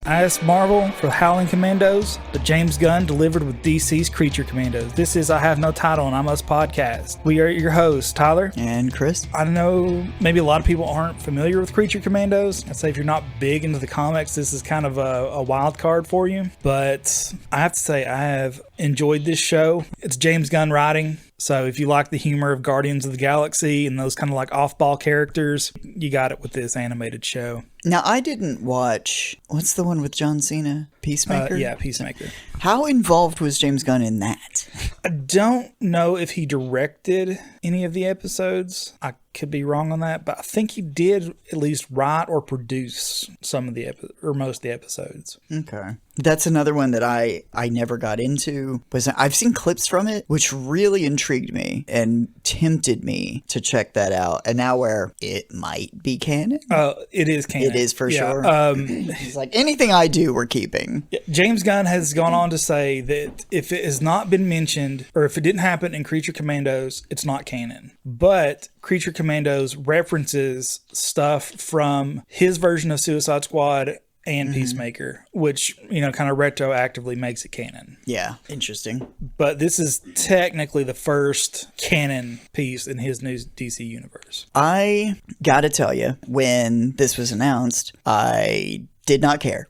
I asked Marvel for the Howling Commandos, but James Gunn delivered with DC's Creature Commandos. This is I Have No Title and I Must podcast. We are your hosts, Tyler. And Chris. I know maybe a lot of people aren't familiar with Creature Commandos. I'd say if you're not big into the comics, this is kind of a wild card for you. But I have to say, I have enjoyed this show. It's James Gunn writing. So if you like the humor of Guardians of the Galaxy and those kind of like off-ball characters, you got it with this animated show. Now, I didn't watch, what's the one with John Cena? Peacemaker? Yeah, Peacemaker. How involved was James Gunn in that? I don't know if he directed any of the episodes. I could be wrong on that, but I think he did at least write or produce some of the most of the episodes. Okay. That's another one that I never got into. I've seen clips from it, which really intrigued me and tempted me to check that out. And now where it might be canon. It is canon. It is for sure. He's like, anything I do, we're keeping. James Gunn has gone on to say that if it has not been mentioned, or if it didn't happen in Creature Commandos, it's not canon. But Creature Commandos references stuff from his version of Suicide Squad and Peacemaker, which, you know, kind of retroactively makes it canon. Yeah, interesting. But this is technically the first canon piece in his new DC universe. I gotta tell you, when this was announced, I did not care.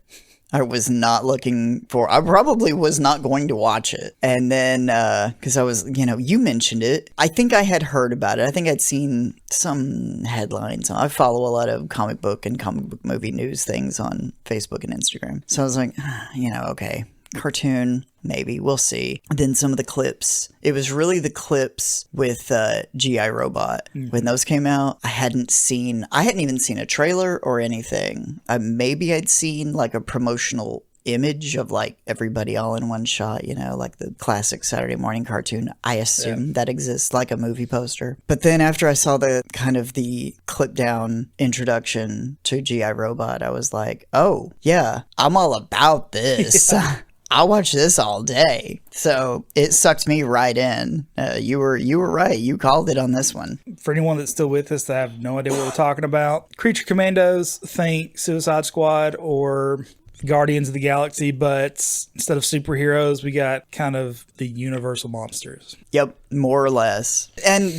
I was not I probably was not going to watch it. And then, because I was, you mentioned it. I think I had heard about it. I think I'd seen some headlines. I follow a lot of comic book and comic book movie news things on Facebook and Instagram. So I was like, okay, cartoon, maybe, we'll see. Then some of the clips, it was really the clips with G.I. Robot. When those came out, I hadn't even seen a trailer or anything. Maybe I'd seen like a promotional image of like everybody all in one shot, like the classic Saturday morning cartoon. I assume that exists like a movie poster. But then after I saw the kind of the clip down introduction to G.I. Robot, I was like, oh yeah, I'm all about this. I'll watch this all day. So it sucked me right in. You were right. You called it on this one. For anyone that's still with us that have no idea what we're talking about, Creature Commandos, think Suicide Squad or Guardians of the Galaxy, but instead of superheroes, we got kind of the universal monsters. Yep, more or less. And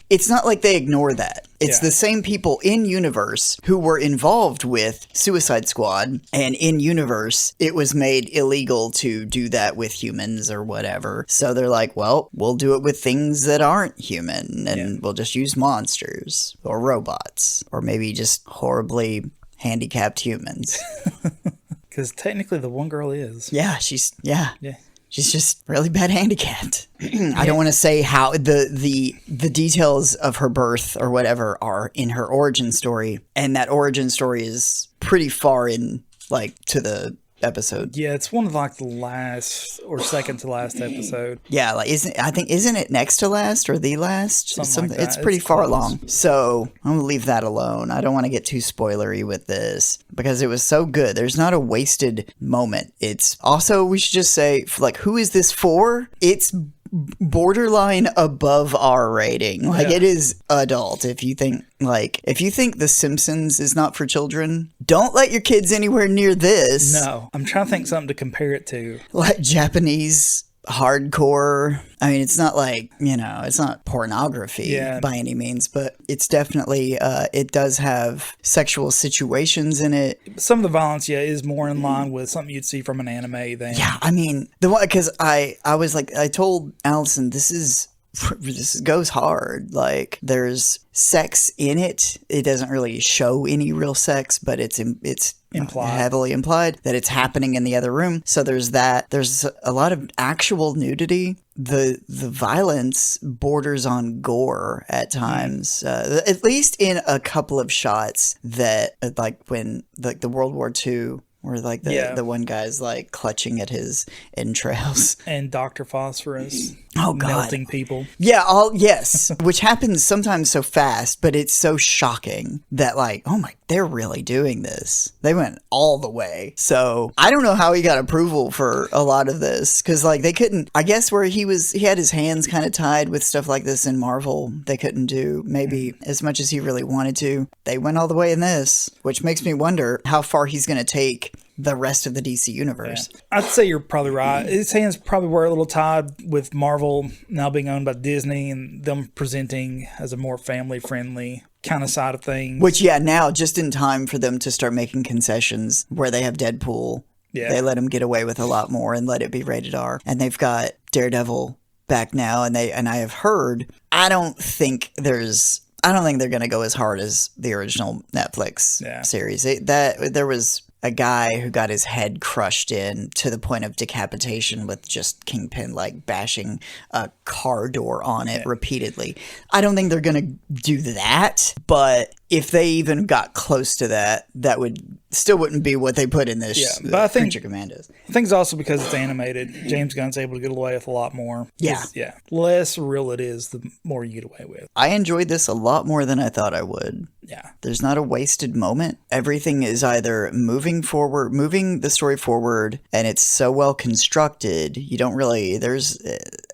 it's not like they ignore that. It's the same people in universe who were involved with Suicide Squad, and in universe, it was made illegal to do that with humans or whatever. So they're like, well, we'll do it with things that aren't human, and we'll just use monsters or robots, or maybe just horribly handicapped humans. Because technically the one girl is. Yeah, she's just really bad handicapped. I don't want to say how the details of her birth or whatever are in her origin story. And that origin story is pretty far in, like, to the episode. Yeah, it's one of like the last or second to last episode. Yeah, like isn't it next to last or the last? Something like that. It's pretty far along. So I'm gonna leave that alone. I don't want to get too spoilery with this because it was so good. There's not a wasted moment. It's also, we should just say, like, who is this for? It's borderline above R rating. Like, it is adult. If you think The Simpsons is not for children, don't let your kids anywhere near this. No, I'm trying to think something to compare it to. Like Japanese hardcore. I mean, it's not like, it's not pornography by any means, but it's definitely, it does have sexual situations in it. Some of the violence, is more in line with something you'd see from an anime than. Yeah, I mean, because I was like, I told Allison, this goes hard. Like, there's sex in it. It doesn't really show any real sex, but it's implied. Heavily implied that it's happening in the other room. So there's that. There's a lot of actual nudity. The violence borders on gore at times, at least in a couple of shots that, like when the World War II, where like the one guy's like clutching at his entrails. And Dr. Phosphorus. Oh, God. Melting people. Yeah, yes. Which happens sometimes so fast, but it's so shocking that, like, oh my, they're really doing this. They went all the way. So I don't know how he got approval for a lot of this, because, like, they couldn't, I guess where he had his hands kind of tied with stuff like this in Marvel, they couldn't do maybe as much as he really wanted to. They went all the way in this, which makes me wonder how far he's going to take the rest of the DC universe. Yeah. I'd say you're probably right. His hands probably were a little tied with Marvel now being owned by Disney and them presenting as a more family-friendly kind of side of things. Which, yeah, now just in time for them to start making concessions where they have Deadpool. Yeah. They let him get away with a lot more and let it be rated R. And they've got Daredevil back now, and I have heard, I don't think they're going to go as hard as the original Netflix series. There was a guy who got his head crushed in to the point of decapitation with just Kingpin like bashing a car door on it repeatedly. I don't think they're going to do that, but if they even got close to that, that wouldn't be what they put in this but I think, Creature Commandos. I think it's also because it's animated. James Gunn's able to get away with a lot more. Yeah. Less real it is, the more you get away with. I enjoyed this a lot more than I thought I would. Yeah. There's not a wasted moment. Everything is either moving the story forward, and it's so well constructed, there's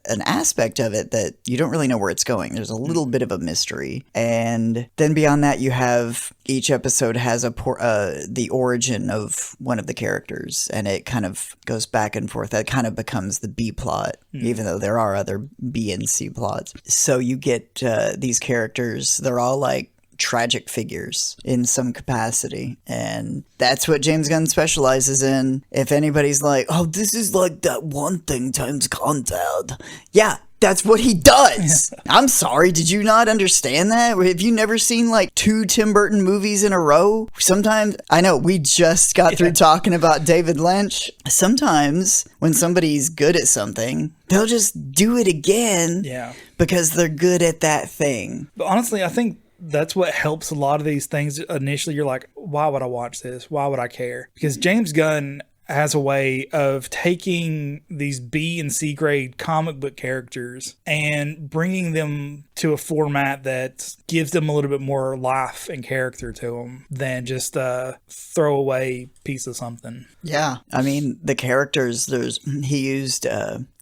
an aspect of it that you don't really know where it's going. There's a little bit of a mystery. And then beyond that, you have each episode has the origin of one of the characters, and it kind of goes back and forth. That kind of becomes the B plot, even though there are other B and C plots. So you get these characters, they're all like tragic figures in some capacity, and that's what James Gunn specializes in. If anybody's like, oh, this is like that one thing times content, yeah, that's what he does. I'm sorry, did you not understand that? Have you never seen like 2 Tim Burton movies in a row? Sometimes, I know, we just got through talking about David Lynch. Sometimes when somebody's good at something, they'll just do it again because they're good at that thing. But honestly, I think that's what helps a lot of these things. Initially, you're like, why would I watch this? Why would I care? Because James Gunn has a way of taking these B and C grade comic book characters and bringing them to a format that gives them a little bit more life and character to them than just a throwaway piece of something. Yeah. I mean, the characters, he used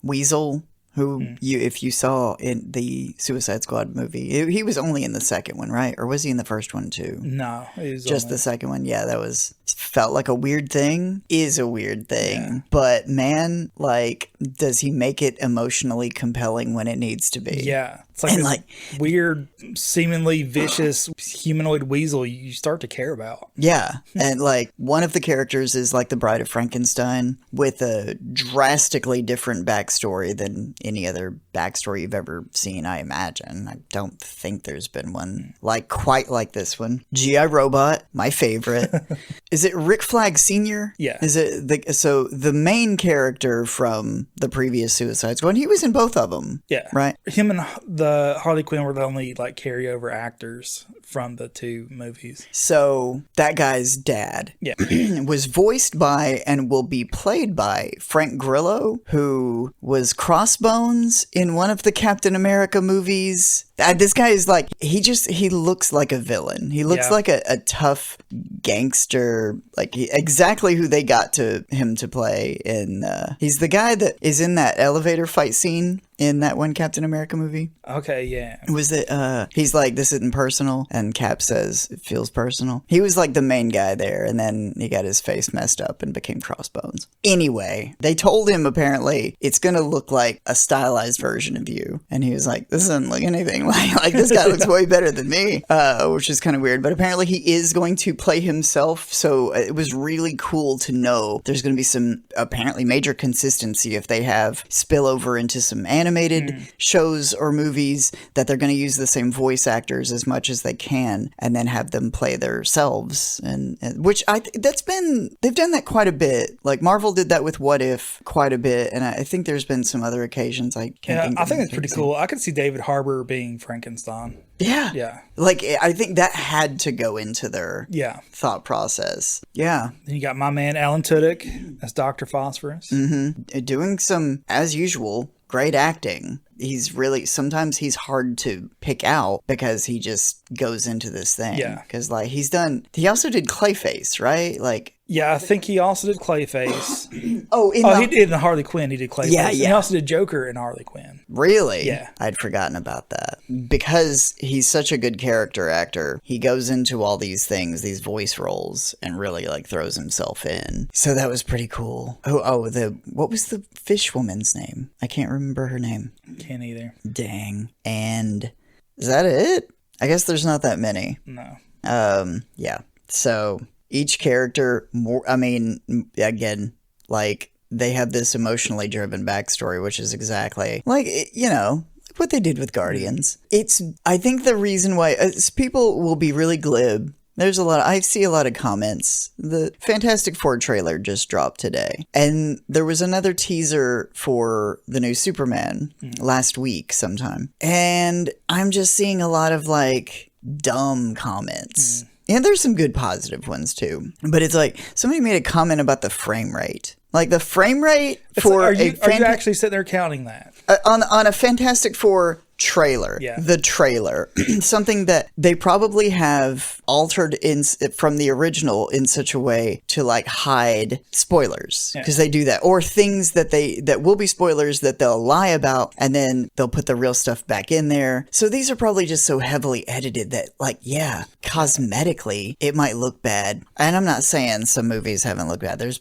Weasel, who if you saw in the Suicide Squad movie, he was only in the second one, right? Or was he in the first one too? No, he was just only the second one. Yeah, that felt like a weird thing. Is a weird thing, but man, like, does he make it emotionally compelling when it needs to be? Yeah, it's like weird, seemingly vicious humanoid weasel you start to care about. Yeah, and like one of the characters is like the Bride of Frankenstein with a drastically different backstory than any other backstory you've ever seen, I imagine. I don't think there's been one quite like this one. G.I. Robot, my favorite. Is it Rick Flag Sr.? Yeah. Is it the main character from the previous Suicide Squad? He was in both of them. Yeah. Right? Him and the Harley Quinn were the only carryover actors from the 2 movies. So that guy's dad was voiced by and will be played by Frank Grillo, who was Crossbones in one of the Captain America movies. This guy is he looks like a villain. He looks like a tough gangster, exactly who they got him to play in. He's the guy that is in that elevator fight scene in that one Captain America movie. Okay, yeah. Was it, he's like, this isn't personal, and Cap says, it feels personal. He was like the main guy there, and then he got his face messed up and became Crossbones. Anyway, they told him apparently it's gonna look like a stylized version of you, and he was like, this doesn't look anything like this guy looks way better than me, which is kind of weird, but apparently he is going to play himself, so it was really cool to know there's gonna be some apparently major consistency if they have spillover into some animated shows or movies, that they're going to use the same voice actors as much as they can and then have them play themselves, and which they've done that quite a bit. Like Marvel did that with What If quite a bit, and I think there's been some other occasions. I think that's pretty cool. I could see David Harbour being Frankenstein. Yeah. I think that had to go into their thought process. Yeah. Then you got my man Alan Tudyk as Dr. Phosphorus. Mm-hmm. Doing some, as usual, great acting. Sometimes he's hard to pick out because he just goes into this thing. Yeah. Because he also did Clayface, right? Yeah, I think he also did Clayface. He did in Harley Quinn. He did Clayface. Yeah. And he also did Joker in Harley Quinn. Really? Yeah. I'd forgotten about that. Because he's such a good character actor, he goes into all these things, these voice roles, and really like throws himself in. So that was pretty cool. What was the fish woman's name? I can't remember her name. Can't either. Dang. And is that it? I guess there's not that many. No. Yeah. So each character, again, like they have this emotionally driven backstory, which is exactly like, what they did with Guardians. I think the reason why people will be really glib. I see a lot of comments. The Fantastic Four trailer just dropped today. And there was another teaser for the new Superman last week sometime. And I'm just seeing a lot of like dumb comments. And there's some good positive ones too. But it's like somebody made a comment about the frame rate. Like the frame rate are you actually sitting there counting that? On a Fantastic Four trailer, the trailer, something that they probably have altered from the original in such a way to like hide spoilers, because they do that, or things that will be spoilers that they'll lie about and then they'll put the real stuff back in there. So these are probably just so heavily edited that cosmetically it might look bad. And I'm not saying some movies haven't looked bad. There's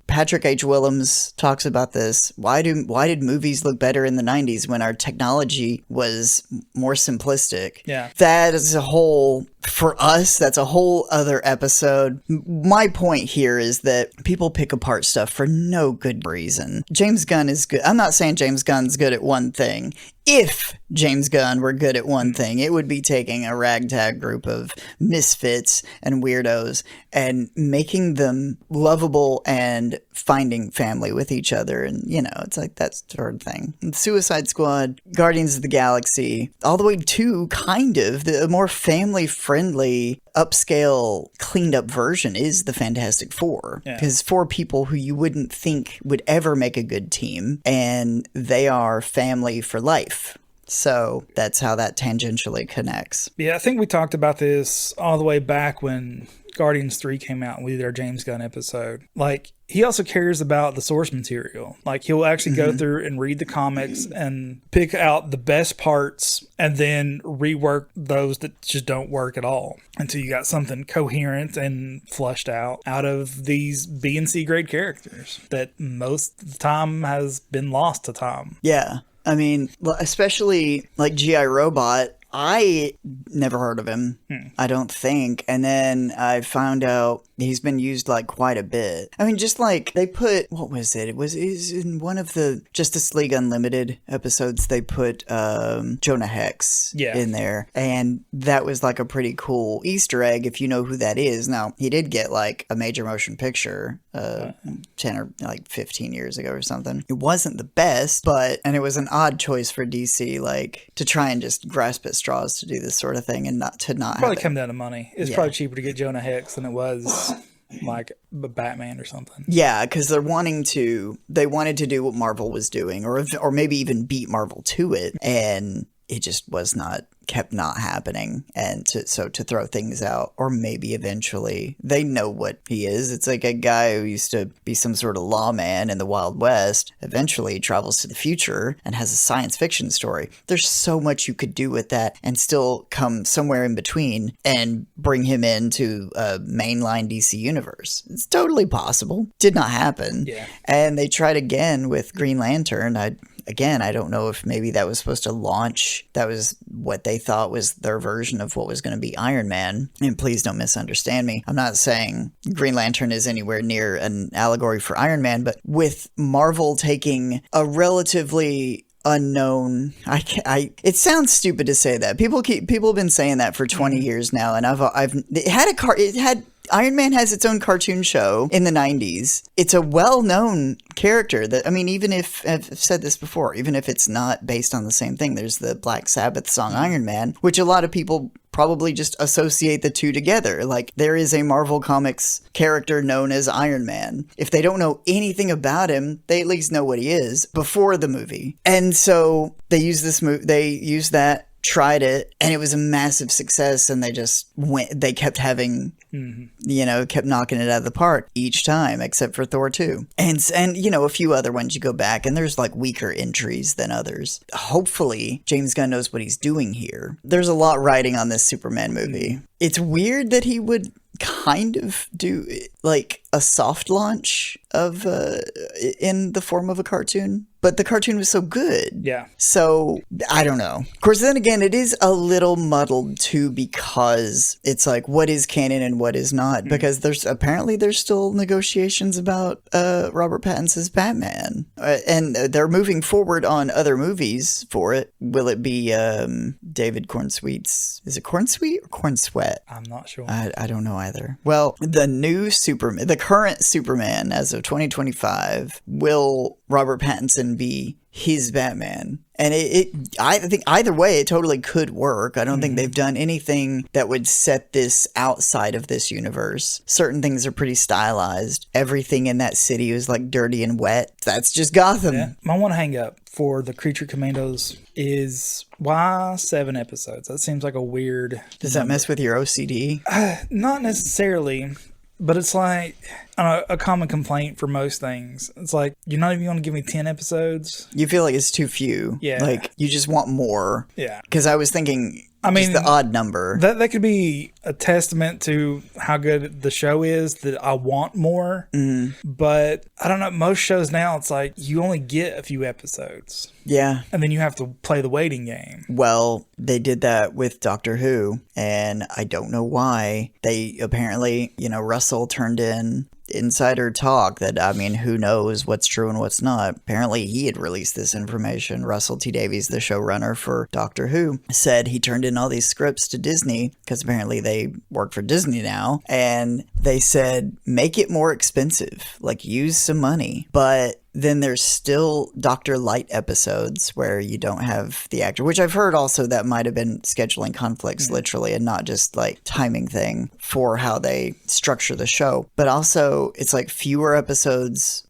Patrick H. Willems talks about this. Why did movies look better in the 90s when our technology was more simplistic? Yeah. That is for us, that's a whole other episode. My point here is that people pick apart stuff for no good reason. James Gunn is good. I'm not saying James Gunn's good at one thing. If James Gunn were good at one thing, it would be taking a ragtag group of misfits and weirdos and making them lovable and finding family with each other. And, it's like that sort of thing. Suicide Squad, Guardians of the Galaxy, all the way to kind of the more family-friendly, upscale, cleaned-up version is the Fantastic Four. Because four people who you wouldn't think would ever make a good team, and they are family for life. So that's how that tangentially connects. Yeah, I think we talked about this all the way back when Guardians 3 came out and we did our James Gunn episode. Like, he also cares about the source material. Like, he'll actually go through and read the comics and pick out the best parts and then rework those that just don't work at all until you got something coherent and flushed out of these B and C grade characters that most of the time has been lost to time. Yeah. I mean, especially like G.I. Robot, I never heard of him, I don't think. And then I found out he's been used like quite a bit. I mean, just like they put, what was it? It was in one of the Justice League Unlimited episodes, they put Jonah Hex in there. And that was like a pretty cool Easter egg if you know who that is. Now, he did get like a major motion picture 10 or like 15 years ago or something. It wasn't the best, and it was an odd choice for DC, like to try and just grasp at straws to do this sort of thing and not probably come down to money. It's probably cheaper to get Jonah Hex than it was like Batman or something. Yeah, because they wanted to do what Marvel was doing, or maybe even beat Marvel to it, and it just kept not happening. And to throw things out, or maybe eventually they know what he is. It's like a guy who used to be some sort of lawman in the Wild West, eventually travels to the future and has a science fiction story. There's so much you could do with that and still come somewhere in between and bring him into a mainline DC universe. It's totally possible. Did not happen. Yeah. And they tried again with Green Lantern. I don't know if maybe that was supposed to launch. That was what they thought was their version of what was going to be Iron Man. And please don't misunderstand me. I'm not saying Green Lantern is anywhere near an allegory for Iron Man, but with Marvel taking a relatively unknown, it sounds stupid to say that. People have been saying that for 20 years now, and Iron Man has its own cartoon show in the 90s. It's a well-known character that, I mean, even if, I've said this before, even if it's not based on the same thing, there's the Black Sabbath song Iron Man, which a lot of people probably just associate the two together. Like, there is a Marvel Comics character known as Iron Man. If they don't know anything about him, they at least know what he is before the movie. And so they use that tried it and it was a massive success, and they kept having, kept knocking it out of the park each time, except for Thor 2. And a few other ones you go back and there's like weaker entries than others. Hopefully James Gunn knows what he's doing here. There's a lot riding on this Superman movie. It's weird that he would kind of do like a soft launch of in the form of a cartoon, but the cartoon was so good. Yeah. So I don't know. Of course, then again, it is a little muddled too, because it's like what is canon and what is not, because there's still negotiations about Robert Pattinson's Batman, and they're moving forward on other movies for it. Will it be David Cornsweet's? Is it Cornsweet or Cornsweat? I'm not sure. I don't know either. Well, the current Superman as of 2025, will Robert Pattinson be his Batman? And I think either way, it totally could work. I don't think they've done anything that would set this outside of this universe. Certain things are pretty stylized. Everything in that city is like dirty and wet. That's just Gotham. Yeah. My one hang up for the Creature Commandos is why 7 episodes? That seems like a weird... Does that mess with your OCD? Not necessarily. But it's like, I don't know, a common complaint for most things. It's like, you're not even going to give me 10 episodes? You feel like it's too few. Yeah. Like, you just want more. Yeah. Because I was thinking... just the odd number. That could be a testament to how good the show is, that I want more. But I don't know. Most shows now, it's like you only get a few episodes. Yeah. And then you have to play the waiting game. Well, they did that with Doctor Who, and I don't know why. They apparently, Russell turned in insider talk that, who knows what's true and what's not. Apparently he had released this information. Russell T Davies, the showrunner for Doctor Who, said he turned in all these scripts to Disney, because apparently they work for Disney now, and they said, make it more expensive, like use some money. But then there's still Dr. Light episodes where you don't have the actor, which I've heard also that might have been scheduling conflicts literally, and not just like timing thing for how they structure the show. But also it's like fewer episodes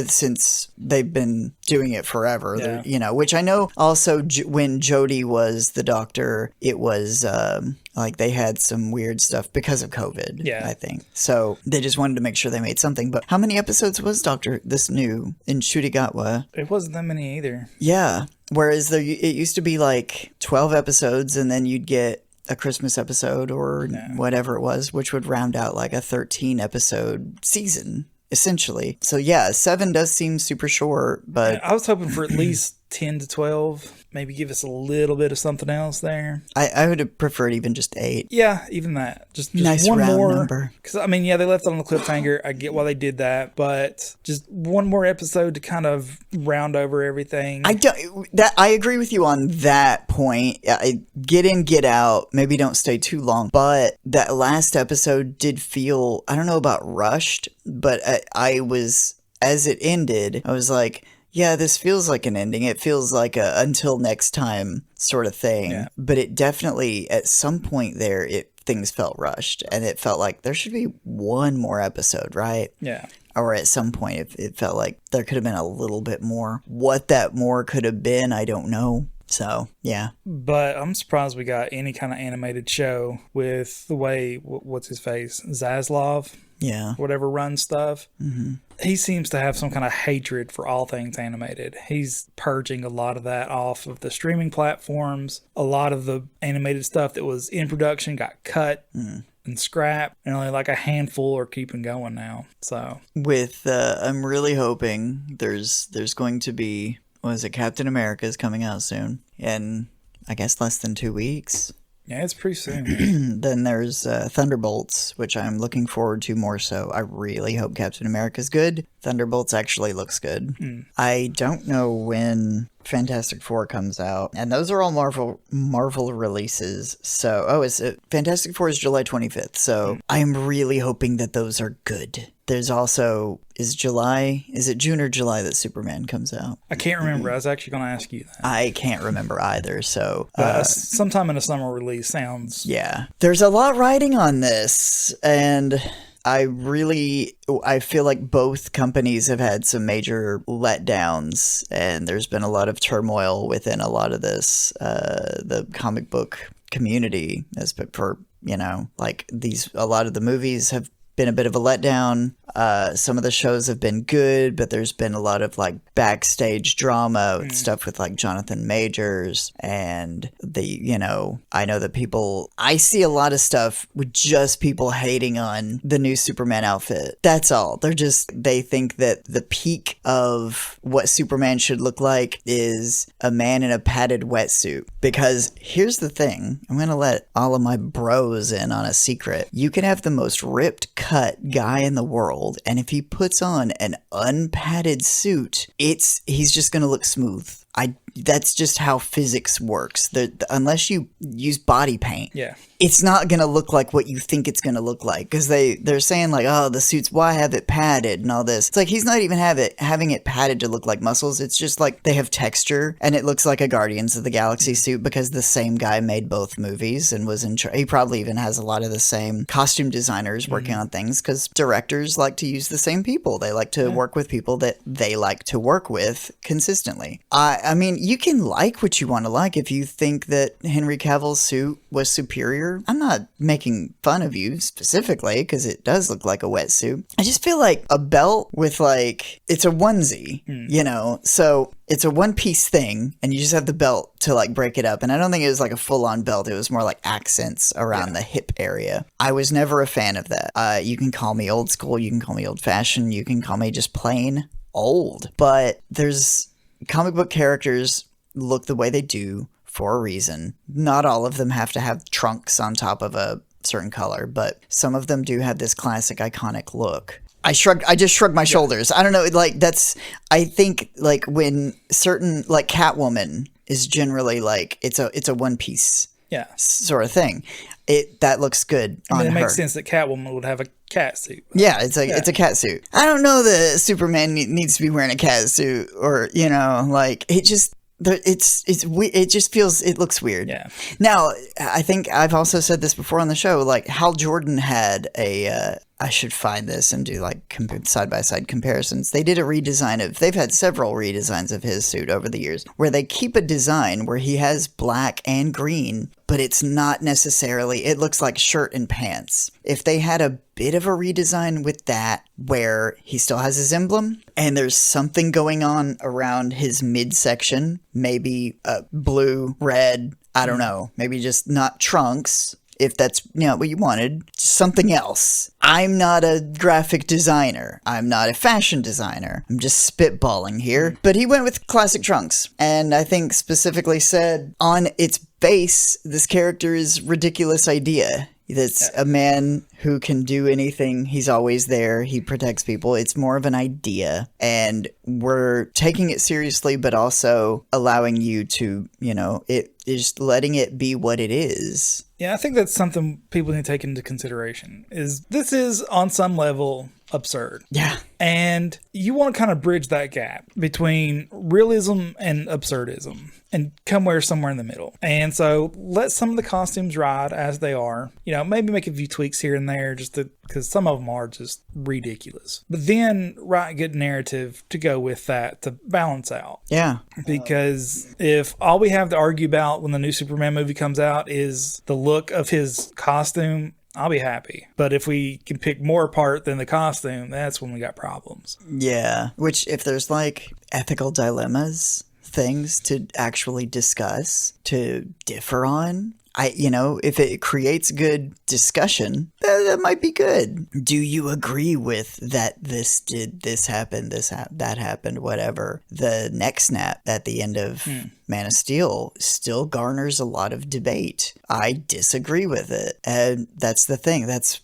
since they've been doing it forever, which I know also when Jodie was the Doctor, it was like they had some weird stuff because of COVID, I think. So they just wanted to make sure they made something. But how many episodes was this new in Shurigatwa? It wasn't that many either. Yeah. Whereas it used to be like 12 episodes, and then you'd get a Christmas episode or whatever it was, which would round out like a 13 episode season, essentially. So yeah, 7 does seem super short, but I was hoping for at least 10 to 12. Maybe give us a little bit of something else there. I would have preferred even just 8. Yeah, even that. Just nice one round more number. Because they left it on the cliffhanger. I get why they did that, but just one more episode to kind of round over everything. I agree with you on that point. Get in, get out. Maybe don't stay too long. But that last episode did feel, I don't know about rushed, but I was, as it ended, I was like, yeah, this feels like an ending. It feels like a until next time sort of thing. Yeah. But it definitely, at some point there, things felt rushed. And it felt like there should be one more episode, right? Yeah. Or at some point, it felt like there could have been a little bit more. What that more could have been, I don't know. So, yeah. But I'm surprised we got any kind of animated show with the way, what's his face? Zaslav? Yeah. Whatever runs stuff. Mm-hmm. He seems to have some kind of hatred for all things animated. He's purging a lot of that off of the streaming platforms. A lot of the animated stuff that was in production got cut and scrapped, and only like a handful are keeping going now. So I'm really hoping there's going to be, Captain America is coming out soon, in I guess less than 2 weeks. Yeah, it's pretty soon. Then there's Thunderbolts, which I'm looking forward to more so. I really hope Captain America's good. Thunderbolts actually looks good. I don't know when Fantastic Four comes out, and those are all Marvel releases. So, Fantastic Four is July 25th, so I'm really hoping that those are good. There's also, is it June or July that Superman comes out? I can't remember. I was actually going to ask you that. I can't remember either, so... sometime in a summer release sounds... Yeah. There's a lot riding on this, and I feel like both companies have had some major letdowns, and there's been a lot of turmoil within a lot of this, the comic book community, as for, like a lot of the movies have been a bit of a letdown. Some of the shows have been good, but there's been a lot of like backstage drama with stuff with like Jonathan Majors and I know that I see a lot of stuff with just people hating on the new Superman outfit. That's all. They think that the peak of what Superman should look like is a man in a padded wetsuit. Because here's the thing, I'm going to let all of my bros in on a secret. You can have the most ripped cut guy in the world, and if he puts on an unpadded suit, he's just going to look smooth. That's just how physics works. Unless you use body paint, it's not going to look like what you think it's going to look like. Because they're saying like, oh, the suits, why have it padded and all this? It's like he's not even having it padded to look like muscles. It's just like they have texture, and it looks like a Guardians of the Galaxy suit because the same guy made both movies and was he probably even has a lot of the same costume designers working on things, because directors like to use the same people. They like to work with people that they like to work with consistently. I mean, you can like what you want to like. If you think that Henry Cavill's suit was superior, I'm not making fun of you specifically, because it does look like a wetsuit. I just feel like a belt with it's a onesie, so it's a one-piece thing, and you just have the belt to like break it up. And I don't think it was like a full-on belt. It was more like accents around the hip area. I was never a fan of that. You can call me old school, you can call me old-fashioned, you can call me just plain old, but there's comic book characters look the way they do for a reason. Not all of them have to have trunks on top of a certain color, but some of them do have this classic iconic look. I just shrugged my shoulders. I don't know, I think like when certain, like Catwoman is generally like, it's a one piece sort of thing. That looks good on her. It makes sense that Catwoman would have a cat suit. Yeah, it's a cat suit. I don't know that Superman needs to be wearing a cat suit, or it just feels, it looks weird. Yeah. Now, I think I've also said this before on the show, like Hal Jordan had I should find this and do like side-by-side comparisons. They did they've had several redesigns of his suit over the years, where they keep a design where he has black and green, but it's not necessarily, it looks like shirt and pants. If they had a bit of a redesign with that, where he still has his emblem, and there's something going on around his midsection, maybe blue, red, I don't know, maybe just not trunks, if that's what you wanted, something else. I'm not a graphic designer. I'm not a fashion designer. I'm just spitballing here. But he went with classic trunks, and I think specifically said on its base, this character is ridiculous idea. That's a man who can do anything. He's always there. He protects people. It's more of an idea. And we're taking it seriously, but also allowing you to, it is letting it be what it is. Yeah, I think that's something people need to take into consideration. This is on some level absurd. Yeah. And you want to kind of bridge that gap between realism and absurdism and somewhere in the middle. And so let some of the costumes ride as they are. Maybe make a few tweaks here and there because some of them are just ridiculous. But then write a good narrative to go with that to balance out. Yeah. Because if all we have to argue about when the new Superman movie comes out is the look of his costume, I'll be happy. But if we can pick more apart than the costume, that's when we got problems. Yeah. Which, if there's like ethical dilemmas, things to actually discuss, to differ on, if it creates good discussion, that might be good. Do you agree with that this happened, that happened, whatever? The neck snap at the end of Man of Steel still garners a lot of debate. I disagree with it. And that's the thing. That's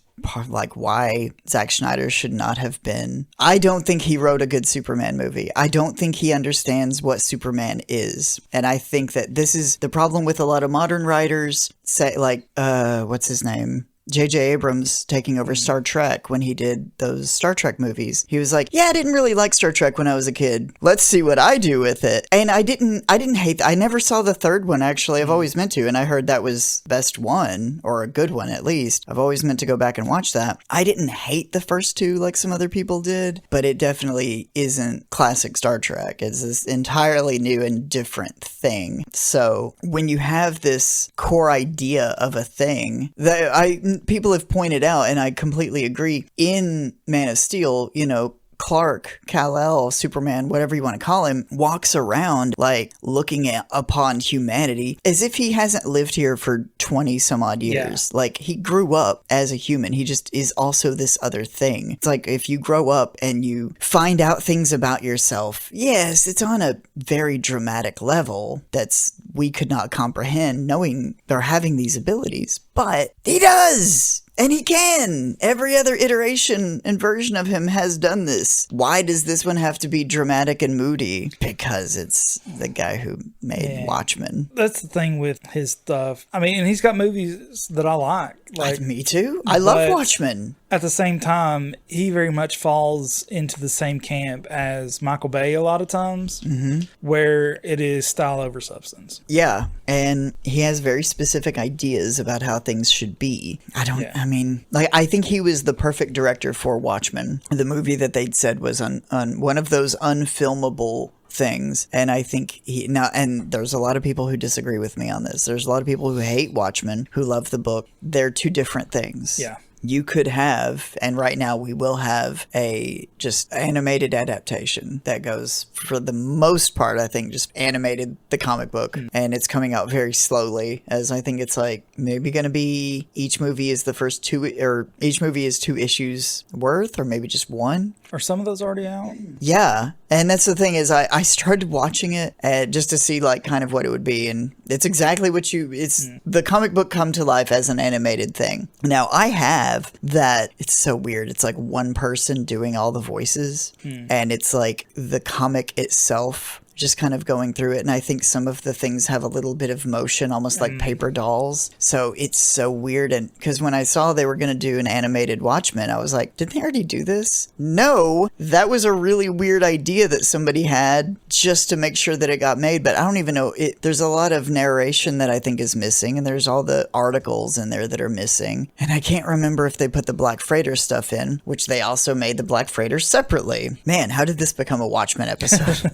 like why Zack Snyder should not have been. I don't think he wrote a good Superman movie. I don't think he understands what Superman is. And I think that this is the problem with a lot of modern writers. Say like, what's his name? J.J. Abrams taking over Star Trek when he did those Star Trek movies. He was like, yeah, I didn't really like Star Trek when I was a kid. Let's see what I do with it. And I didn't hate I never saw the third one, actually. I've always meant to, and I heard that was the best one, or a good one at least. I've always meant to go back and watch that. I didn't hate the first two like some other people did, but it definitely isn't classic Star Trek. It's this entirely new and different thing. So when you have this core idea of a thing that people have pointed out, and I completely agree, in Man of Steel, you know, Clark, Kal-El, Superman, whatever you want to call him, walks around like looking upon humanity as if he hasn't lived here for 20 some odd years. Yeah. Like, he grew up as a human. He just is also this other thing. It's like if you grow up and you find out things about yourself, yes, it's on a very dramatic level that's we could not comprehend knowing they're having these abilities, but he does! And he can! Every other iteration and version of him has done this. Why does this one have to be dramatic and moody? Because it's the guy who made Watchmen. That's the thing with his stuff. I mean, and he's got movies that I like. Me too. I love Watchmen. At the same time, he very much falls into the same camp as Michael Bay a lot of times, where it is style over substance. Yeah, and he has very specific ideas about how things should be. I think he was the perfect director for Watchmen, the movie that they'd said was on one of those unfilmable things. And I think and there's a lot of people who disagree with me on this. There's a lot of people who hate Watchmen, who love the book. They're two different things. Yeah. You could have, and right now we will have, a just animated adaptation that goes, for the most part, I think, just animated the comic book. And it's coming out very slowly, as I think it's like maybe going to be each movie is each movie is 2 issues worth, or maybe just 1. Are some of those already out? Yeah. And that's the thing is I started watching it just to see like kind of what it would be. And it's exactly what it's the comic book come to life as an animated thing. Now I have that. It's so weird. It's like one person doing all the voices and it's like the comic itself just kind of going through it. And I think some of the things have a little bit of motion, almost like paper dolls. So it's so weird. And because when I saw they were going to do an animated Watchmen, I was like, didn't they already do this? No, that was a really weird idea that somebody had just to make sure that it got made. But I don't even know. There's a lot of narration that I think is missing. And there's all the articles in there that are missing. And I can't remember if they put the Black Freighter stuff in, which they also made the Black Freighter separately. Man, how did this become a Watchmen episode?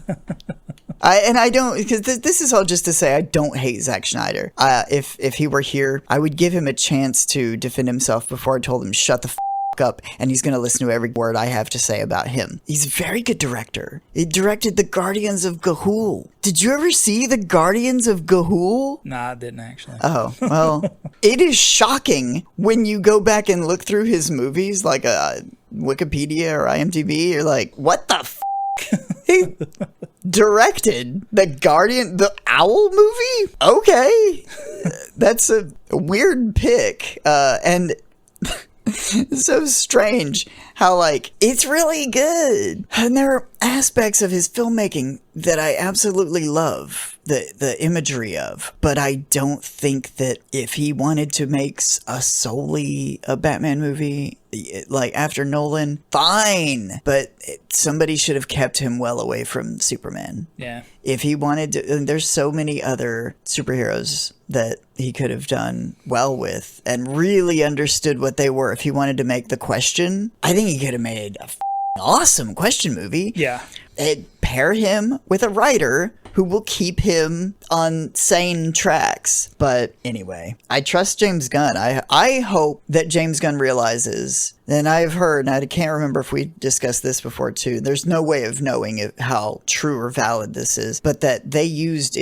I don't, because this is all just to say I don't hate Zack Snyder. If he were here, I would give him a chance to defend himself before I told him shut the up, and he's going to listen to every word I have to say about him. He's a very good director. He directed The Guardians of Ga'Hoole. Did you ever see The Guardians of Ga'Hoole? Nah, I didn't actually. Oh, well, it is shocking when you go back and look through his movies, like Wikipedia or IMDb. You're like, what the He directed the Owl movie? Okay. That's a weird pick. And so strange how, like, it's really good. And there are aspects of his filmmaking that I absolutely love the imagery of, but I don't think that if he wanted to make solely a Batman movie, like after Nolan, fine, but somebody should have kept him well away from Superman. Yeah. If he wanted to, there's so many other superheroes that he could have done well with and really understood what they were. If he wanted to make The Question, I think he could have made a awesome Question movie. Yeah. Pair him with a writer who will keep him on sane tracks. But anyway, I trust James Gunn. I hope that James Gunn realizes, and I've heard, and I can't remember if we discussed this before too, there's no way of knowing how true or valid this is, but that they used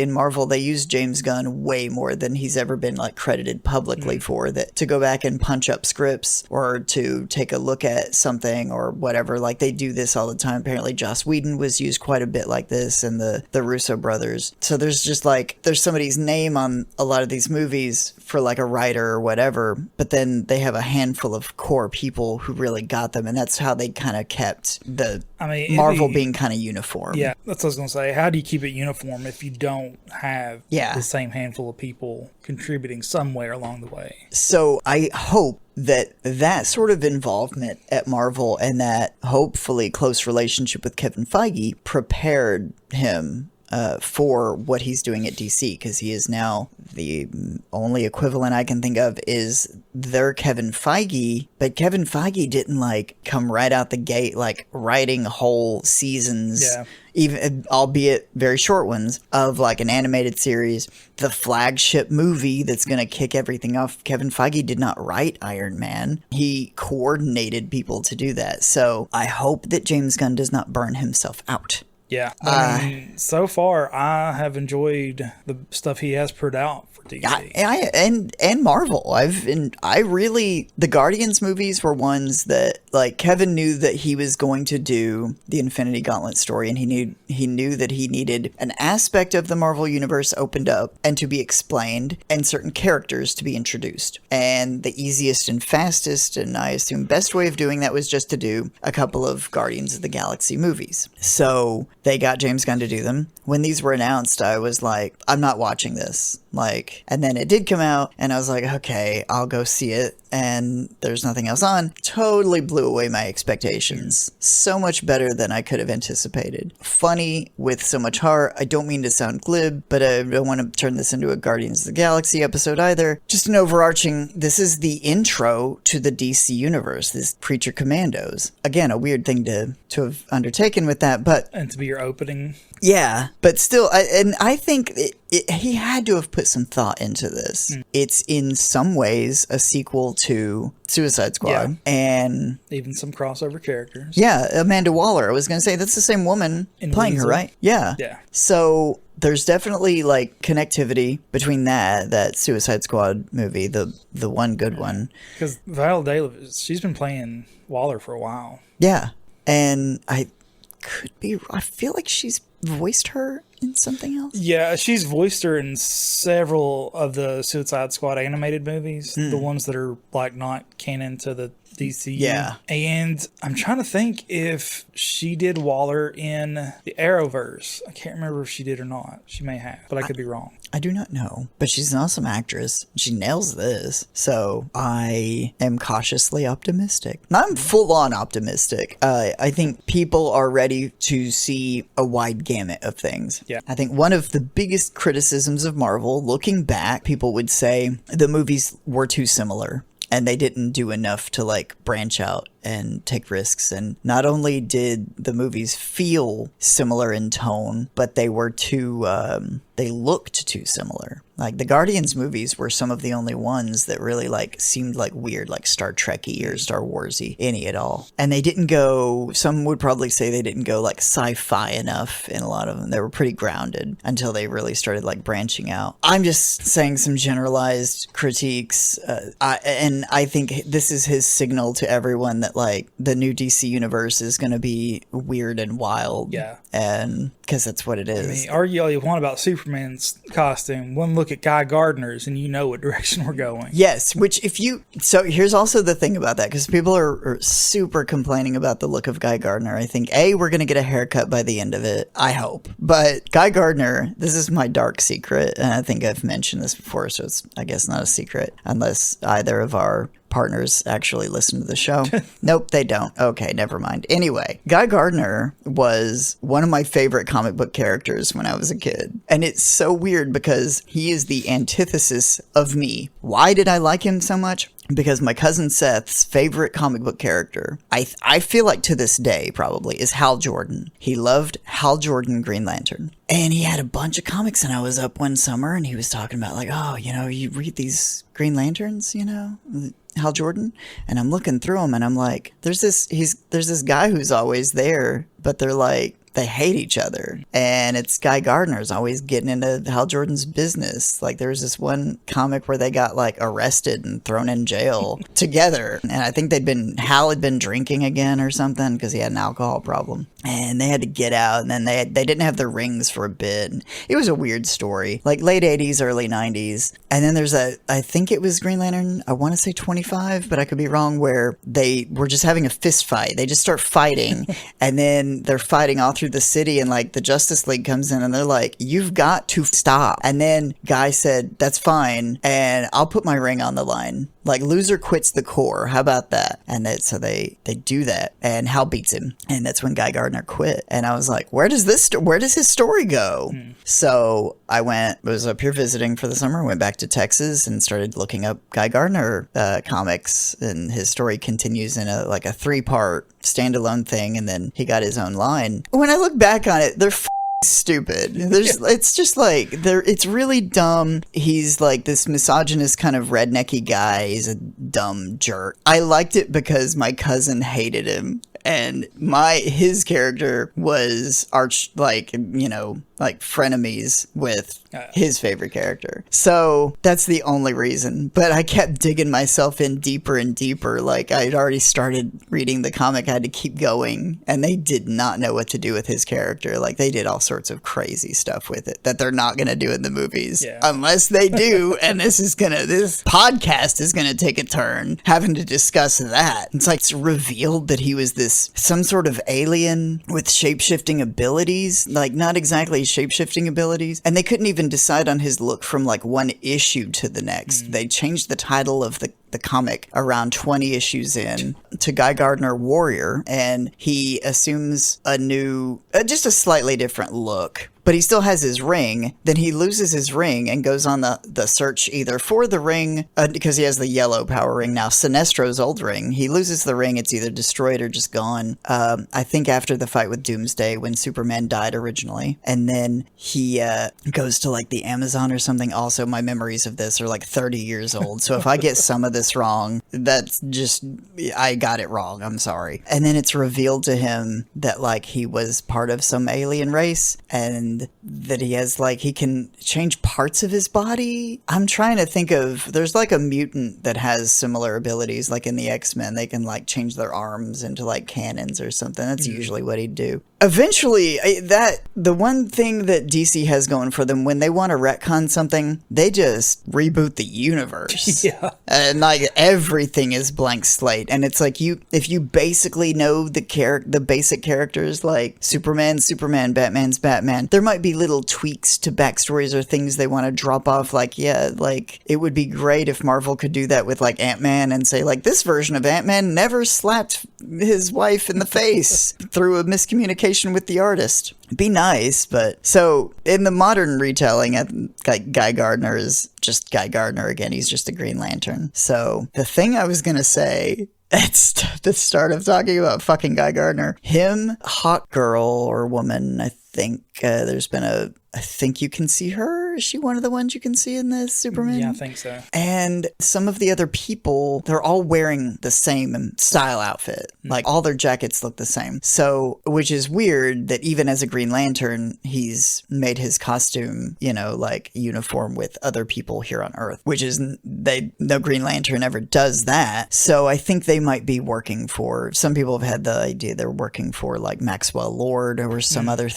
James Gunn way more than he's ever been like credited publicly for, that to go back and punch up scripts or to take a look at something or whatever. Like, they do this all the time. Apparently Joss Whedon was used quite a bit like this, and the Russo brothers. So there's just like, there's somebody's name on a lot of these movies for like a writer or whatever, but then they have a handful of core people who really got them, and that's how they kind of kept the Marvel being kind of uniform. Yeah, that's what I was going to say. How do you keep it uniform if you don't have the same handful of people contributing somewhere along the way? So I hope that sort of involvement at Marvel and that hopefully close relationship with Kevin Feige prepared him for what he's doing at DC, because he is now the only equivalent I can think of is their Kevin Feige, but Kevin Feige didn't like come right out the gate like writing whole seasons, even albeit very short ones, of like an animated series, the flagship movie that's going to kick everything off. Kevin Feige did not write Iron Man. He coordinated people to do that. So I hope that James Gunn does not burn himself out. Yeah, I mean, so far I have enjoyed the stuff he has put out for DC. And Marvel. The Guardians movies were ones that like Kevin knew that he was going to do the Infinity Gauntlet story, and he knew that he needed an aspect of the Marvel universe opened up and to be explained, and certain characters to be introduced. And the easiest and fastest, and I assume best way of doing that was just to do a couple of Guardians of the Galaxy movies. So they got James Gunn to do them. When these were announced, I was like, I'm not watching this. And then it did come out, and I was like, okay, I'll go see it. And there's nothing else on. Totally blew away my expectations. So much better than I could have anticipated. Funny with so much heart. I don't mean to sound glib, but I don't want to turn this into a Guardians of the Galaxy episode either. Just an overarching, this is the intro to the DC universe, this Creature Commandos. Again, a weird thing to have undertaken with that, but... And to be your opening. Yeah, but still, I think he had to have put some thought into this. It's in some ways a sequel to Suicide Squad, and even some crossover characters. Yeah, Amanda Waller. I was going to say that's the same woman playing her, right? Yeah. So there's definitely like connectivity between that Suicide Squad movie, the one good one. Because Viola Davis, she's been playing Waller for a while. Yeah, and I feel like she's voiced her in something else. Yeah, she's voiced her in several of the Suicide Squad animated movies, the ones that are like not canon to the DCU. Yeah. And I'm trying to think if she did Waller in the Arrowverse. I can't remember if she did or not. She may have, but I could be wrong. I do not know, but she's an awesome actress. She nails this. So I am cautiously optimistic. I'm full on optimistic. I think people are ready to see a wide gamut of things. Yeah. I think one of the biggest criticisms of Marvel, looking back, people would say the movies were too similar. And they didn't do enough to like branch out and take risks. And not only did the movies feel similar in tone, but they were they looked too similar. Like the Guardians movies were some of the only ones that really like seemed like weird, like Star Trek-y or Star Wars-y, any at all. And they didn't go, some would probably say they didn't go like sci-fi enough in a lot of them. They were pretty grounded until they really started like branching out. I'm just saying some generalized critiques. And I think this is his signal to everyone that like the new DC universe is going to be weird and wild. Yeah. And because that's what it is. I mean, argue all you want about Superman's costume. One look at Guy Gardner's and you know what direction we're going. Yes, which so here's also the thing about that, because people are super complaining about the look of Guy Gardner. I think, we're going to get a haircut by the end of it. I hope. But Guy Gardner, this is my dark secret, and I think I've mentioned this before, so it's, I guess, not a secret, unless either of our partners actually listen to the show. Nope, they don't. Okay, never mind. Anyway, Guy Gardner was one of my favorite comic book characters when I was a kid. And it's so weird because he is the antithesis of me. Why did I like him so much? Because my cousin Seth's favorite comic book character, I feel like to this day probably, is Hal Jordan. He loved Hal Jordan Green Lantern. And he had a bunch of comics, and I was up one summer and he was talking about like, oh, you read these Green Lanterns, Hal Jordan, and I'm looking through them and I'm like, there's this guy who's always there, but they're like they hate each other. And it's Guy Gardner's always getting into Hal Jordan's business. Like there was this one comic where they got like arrested and thrown in jail together. And I think Hal had been drinking again or something because he had an alcohol problem. And they had to get out, and then they didn't have their rings for a bit. And it was a weird story, like late 80s, early 90s. And then there's I think it was Green Lantern, I want to say 25, but I could be wrong, where they were just having a fist fight. They just start fighting, and then they're fighting all through the city, and like the Justice League comes in, and they're like, you've got to stop. And then Guy said, that's fine, and I'll put my ring on the line. Like, loser quits the Corps. How about that? And so they do that, and Hal beats him, and that's when Guy Gardner quit. And I was like, where does his story go? So I was up here visiting for the summer, went back to Texas and started looking up Guy Gardner comics, and his story continues in a 3-part standalone thing, and then he got his own line. When I look back on it, they're stupid. It's just like it's really dumb. He's like this misogynist kind of rednecky guy. He's a dumb jerk. I liked it because my cousin hated him, and his character was frenemies with his favorite character. So that's the only reason. But I kept digging myself in deeper and deeper. Like I'd already started reading the comic. I had to keep going, and they did not know what to do with his character. Like they did all sorts of crazy stuff with it that they're not going to do in the movies unless they do. And this podcast is going to take a turn having to discuss that. It's revealed that he was some sort of alien with shape-shifting abilities. Like not exactly shape-shifting abilities, and they couldn't even decide on his look from like one issue to the next. They changed the title of the comic around 20 issues in to Guy Gardner Warrior, and he assumes just a slightly different look. But he still has his ring. Then he loses his ring and goes on the search either for the ring, because he has the yellow power ring now, Sinestro's old ring. He loses the ring. It's either destroyed or just gone. I think after the fight with Doomsday, when Superman died originally. And then he goes to like the Amazon or something. Also, my memories of this are like 30 years old. So if I get some of this wrong, that's just, I got it wrong. I'm sorry. And then it's revealed to him that like he was part of some alien race, and that he can change parts of his body. I'm trying to think of, there's like a mutant that has similar abilities, like in the X-Men. They can like change their arms into like cannons or something. That's usually what he'd do. Eventually, the one thing that DC has going for them, when they want to retcon something, they just reboot the universe. Yeah. And like everything is blank slate. And it's like if you basically know the basic characters, like Superman's Superman, Batman's Batman, there might be little tweaks to backstories or things they want to drop off. Like, it would be great if Marvel could do that with like Ant-Man and say like, this version of Ant-Man never slapped his wife in the face through a miscommunication with the artist. Be nice. But so in the modern retelling, Guy Gardner is just Guy Gardner again. He's just a Green Lantern. So the thing I was gonna say at the start of talking about fucking Guy Gardner, him, hot girl or woman, I think there's been I think you can see her. Is she one of the ones you can see in this Superman? Yeah, I think so. And some of the other people, they're all wearing the same style outfit. Like all their jackets look the same. So, which is weird that even as a Green Lantern, he's made his costume, like uniform with other people here on Earth, which is no Green Lantern ever does that. So I think they might be working for, some people have had the idea they're working for like Maxwell Lord or some other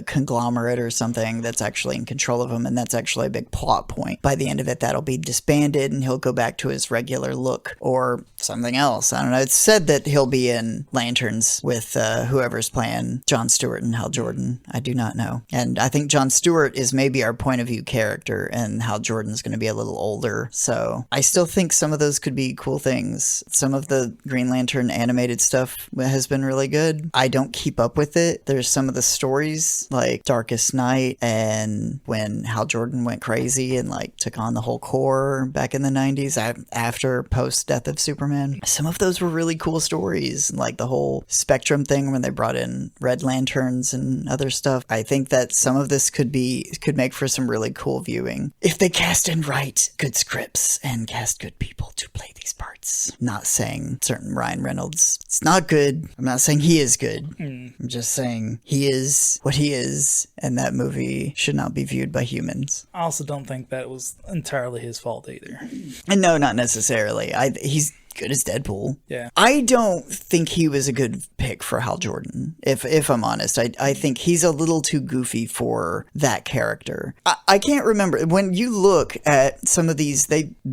conglomerate or something that's actually in control of him, and that's actually a big plot point. By the end of it, that'll be disbanded and he'll go back to his regular look or something else. I don't know. It's said that he'll be in Lanterns with whoever's playing Jon Stewart and Hal Jordan. I do not know. And I think Jon Stewart is maybe our point of view character, and Hal Jordan's going to be a little older. So I still think some of those could be cool things. Some of the Green Lantern animated stuff has been really good. I don't keep up with it. There's some of the stories like Darkest Night, and when Hal Jordan went crazy and like took on the whole Corps back in the 90s after post Death of Superman. Some of those were really cool stories, like the whole Spectrum thing when they brought in Red Lanterns and other stuff. I think that some of this could make for some really cool viewing if they cast and write good scripts and cast good people to play these parts. not saying certain Ryan Reynolds. It's not good. I'm not saying he is good. I'm just saying he is what he is, and that movie should not be viewed by humans. I also don't think that was entirely his fault either. And no, not necessarily. He's good as Deadpool. Yeah. I don't think he was a good pick for Hal Jordan, if I'm honest. I think he's a little too goofy for that character. I can't remember. When you look at some of these,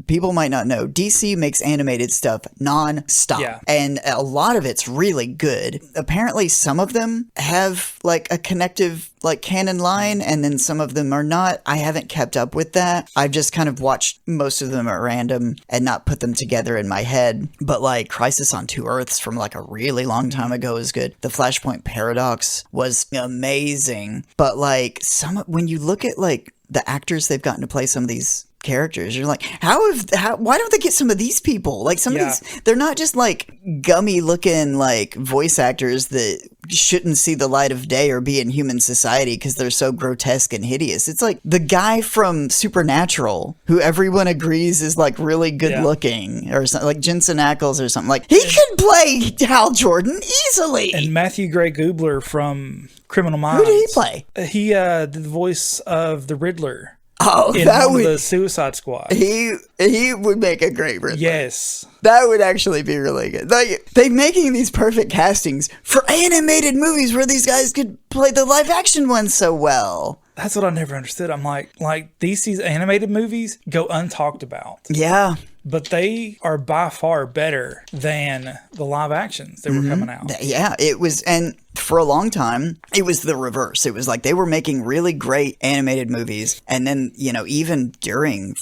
people might not know, DC makes animated stuff non-stop. Yeah. And a lot of it's really good. Apparently some of them have like a connective like canon line, and then some of them are not. I haven't kept up with that. I've just kind of watched most of them at random and not put them together in my head. But like Crisis on Two Earths from like a really long time ago is good. The Flashpoint Paradox was amazing. But like when you look at like the actors they've gotten to play some of these characters, you're like, why don't they get some of these people? Like some of these, they're not just like gummy looking like voice actors that shouldn't see the light of day or be in human society because they're so grotesque and hideous. It's like the guy from Supernatural who everyone agrees is like really good looking, or something like Jensen Ackles or something. Like he could play Hal Jordan easily. And Matthew Gray Gubler from Criminal Minds. Who did he play? He did the voice of the Riddler. Oh, in that would the Suicide Squad. He would make a great Riddler. Yes. That would actually be really good. Like, they're making these perfect castings for animated movies where these guys could play the live action ones so well. That's what I never understood. I'm like DC's animated movies go untalked about. Yeah. But they are by far better than the live actions that were coming out. Yeah, it was, and for a long time, it was the reverse. It was like they were making really great animated movies, and then, you know, even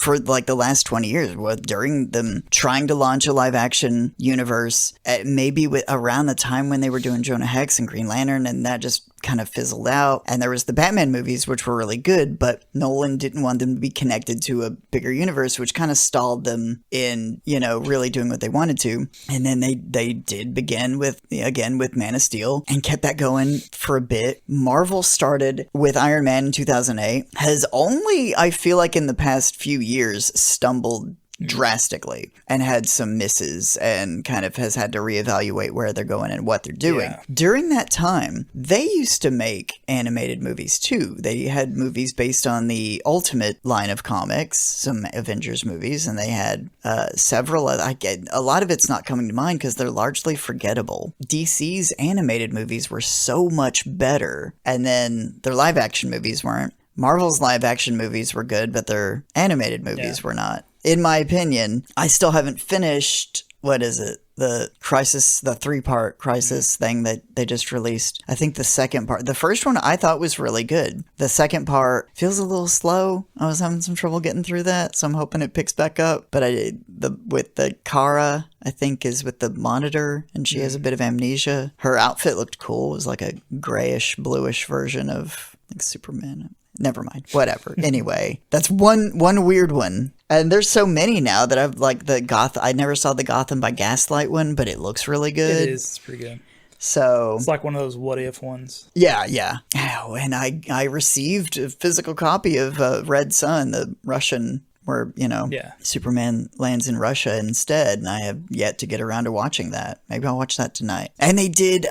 for like the last 20 years, during them trying to launch a live action universe, maybe around the time when they were doing Jonah Hex and Green Lantern, and that just kind of fizzled out. And there was the Batman movies, which were really good, but Nolan didn't want them to be connected to a bigger universe, which kind of stalled them in, you know, really doing what they wanted to. And then they did begin with Man of Steel and kept that going for a bit. Marvel started with Iron Man in 2008, has only, I feel like in the past few years, stumbled drastically and had some misses and kind of has had to reevaluate where they're going and what they're doing. Yeah. During that time, they used to make animated movies too. They had movies based on the Ultimate line of comics, some Avengers movies, and they had several. A lot of it's not coming to mind because they're largely forgettable. DC's animated movies were so much better, and then their live action movies weren't. Marvel's live action movies were good, but their animated movies were not. In my opinion, I still haven't finished, what is it? The Crisis, the 3-part Crisis thing that they just released. I think the second part, the first one I thought was really good. The second part feels a little slow. I was having some trouble getting through that, so I'm hoping it picks back up. But with the Kara, I think, is with the monitor, and she has a bit of amnesia. Her outfit looked cool. It was like a grayish, bluish version of like Superman. Never mind. Whatever. Anyway, that's one weird one. And there's so many now that I've like I never saw the Gotham by Gaslight one, but it looks really good. It is. It's pretty good. So it's like one of those what if ones. Yeah. Oh, and I received a physical copy of Red Sun, the Russian, where, you know, Superman lands in Russia instead, and I have yet to get around to watching that. Maybe I'll watch that tonight. And they did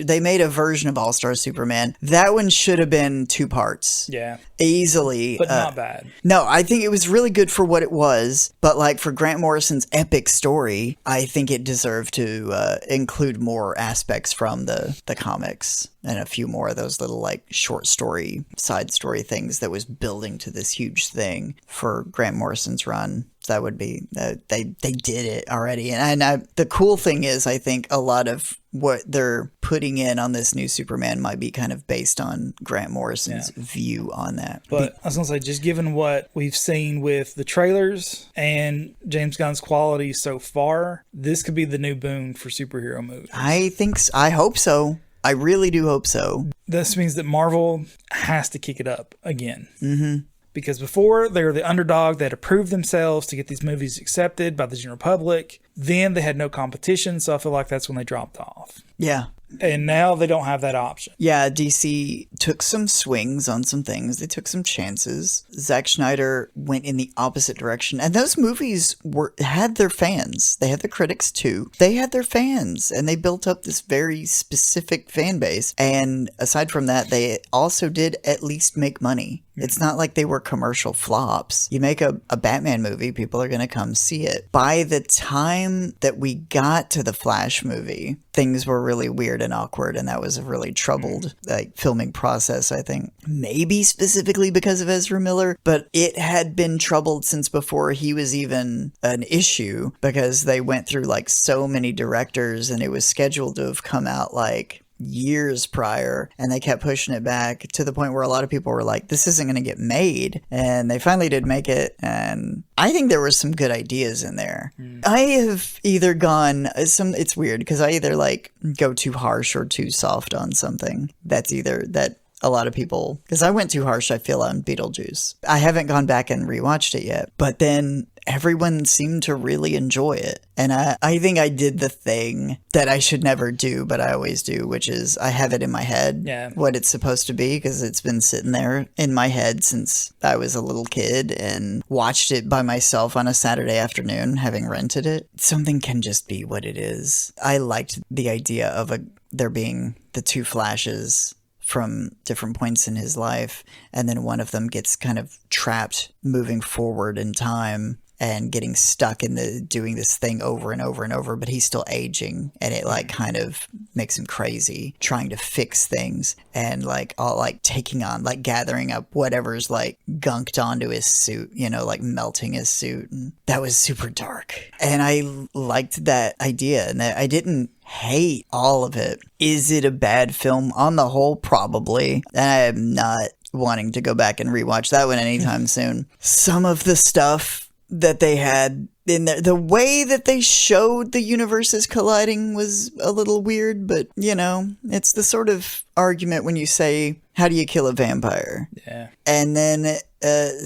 they made a version of All-Star Superman. That one should have been 2 parts. Yeah. Easily. But not bad. No, I think it was really good for what it was, but like for Grant Morrison's epic story, I think it deserved to include more aspects from the comics and a few more of those little like short story, side story things that was building to this huge thing for Grant Morrison's run. That would be, they did it already. And the cool thing is, I think a lot of what they're putting in on this new Superman might be kind of based on Grant Morrison's view on that. But I was going to say, just given what we've seen with the trailers and James Gunn's quality so far, this could be the new boon for superhero movies. I think so. I hope so. I really do hope so. This means that Marvel has to kick it up again. Mm-hmm. Because before, they were the underdog that had to prove themselves to get these movies accepted by the general public. Then they had no competition, so I feel like that's when they dropped off. Yeah. And now they don't have that option. Yeah, DC took some swings on some things. They took some chances. Zack Snyder went in the opposite direction. And those movies had their fans. They had the critics too. They had their fans, and they built up this very specific fan base. And aside from that, they also did at least make money. It's not like they were commercial flops. You make a Batman movie, people are going to come see it. By the time that we got to the Flash movie, things were really weird and awkward, and that was a really troubled filming process, I think. Maybe specifically because of Ezra Miller, but it had been troubled since before he was even an issue, because they went through like so many directors, and it was scheduled to have come out like years prior, and they kept pushing it back to the point where a lot of people were like, this isn't going to get made, and they finally did make it, and I think there were some good ideas in there. I have either gone it's weird because I either like go too harsh or too soft on something. That's either that a lot of people, because I went too harsh, I feel, on Beetlejuice. I haven't gone back and rewatched it yet, but then everyone seemed to really enjoy it. And I think I did the thing that I should never do, but I always do, which is I have it in my head what it's supposed to be, because it's been sitting there in my head since I was a little kid and watched it by myself on a Saturday afternoon, having rented it. Something can just be what it is. I liked the idea of there being the two Flashes from different points in his life, and then one of them gets kind of trapped moving forward in time and getting stuck in doing this thing over and over and over, but he's still aging, and it like kind of makes him crazy trying to fix things, and like all like taking on, like gathering up whatever's like gunked onto his suit, you know, like melting his suit. And that was super dark, and I liked that idea, and I didn't hate all of it. Is it a bad film on the whole? Probably. And I am not wanting to go back and rewatch that one anytime soon. Some of the stuff that they had in there, the way that they showed the universes colliding was a little weird, but you know, it's the sort of argument when you say, how do you kill a vampire? Yeah. And then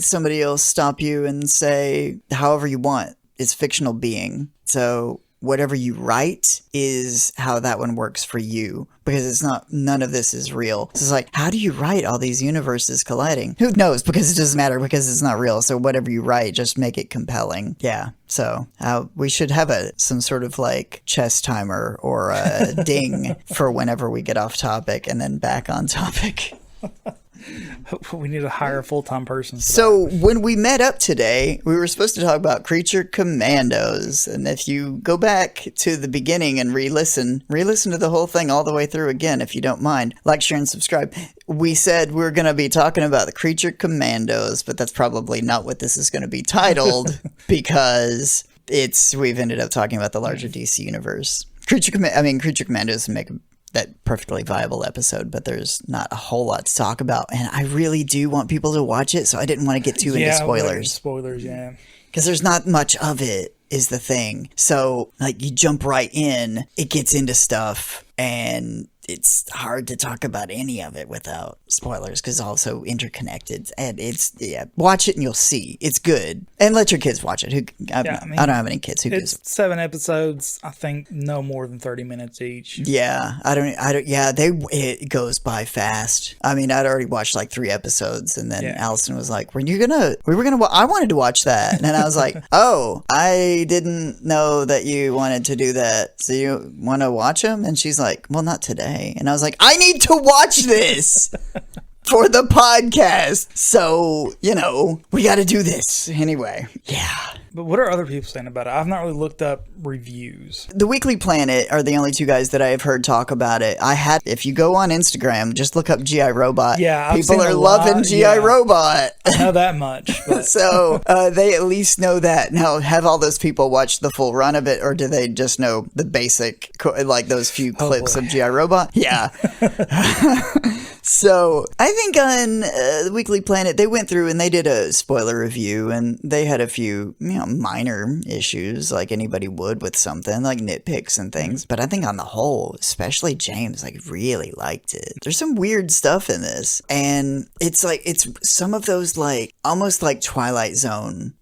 somebody will stop you and say, however you want. It's fictional being. So whatever you write is how that one works for you, because none of this is real. So it's like, how do you write all these universes colliding? Who knows? Because it doesn't matter, because it's not real. So whatever you write, just make it compelling. Yeah. So we should have some sort of like chess timer or a ding for whenever we get off topic and then back on topic. We need to hire a full-time person. So when we met up today, we were supposed to talk about Creature Commandos. And if you go back to the beginning and re-listen to the whole thing all the way through again, if you don't mind, like, share, and subscribe. We said we're going to be talking about the Creature Commandos, but that's probably not what this is going to be titled because we've ended up talking about the larger DC universe. Creature Commandos make that perfectly viable episode, but there's not a whole lot to talk about, and I really do want people to watch it, so I didn't want to get too into spoilers. Because there's not much of it, is the thing. So like, you jump right in, it gets into stuff, and it's hard to talk about any of it without spoilers, because it's also interconnected. And watch it and you'll see. It's good. And let your kids watch it. I don't have any kids. It's 7 episodes, I think, no more than 30 minutes each. Yeah, it goes by fast. I mean, I'd already watched like 3 episodes, and then Allison was like, I wanted to watch that. And I was like, oh, I didn't know that you wanted to do that. So you want to watch them? And she's like, well, not today. And I was like, I need to watch this for the podcast. So, we got to do this. Anyway, yeah. But what are other people saying about it? I've not really looked up reviews. The Weekly Planet are the only 2 guys that I have heard talk about it. If you go on Instagram, just look up G.I. Robot. Yeah, people are loving G.I. Robot. I know that much. But. So they at least know that. Now, have all those people watched the full run of it, or do they just know the basic, like those few clips of G.I. Robot? Yeah. So I think on the Weekly Planet, they went through and they did a spoiler review, and they had a few minor issues like anybody would with something, like nitpicks and things. But I think on the whole, especially James, really liked it. There's some weird stuff in this, and it's some of those almost like Twilight Zone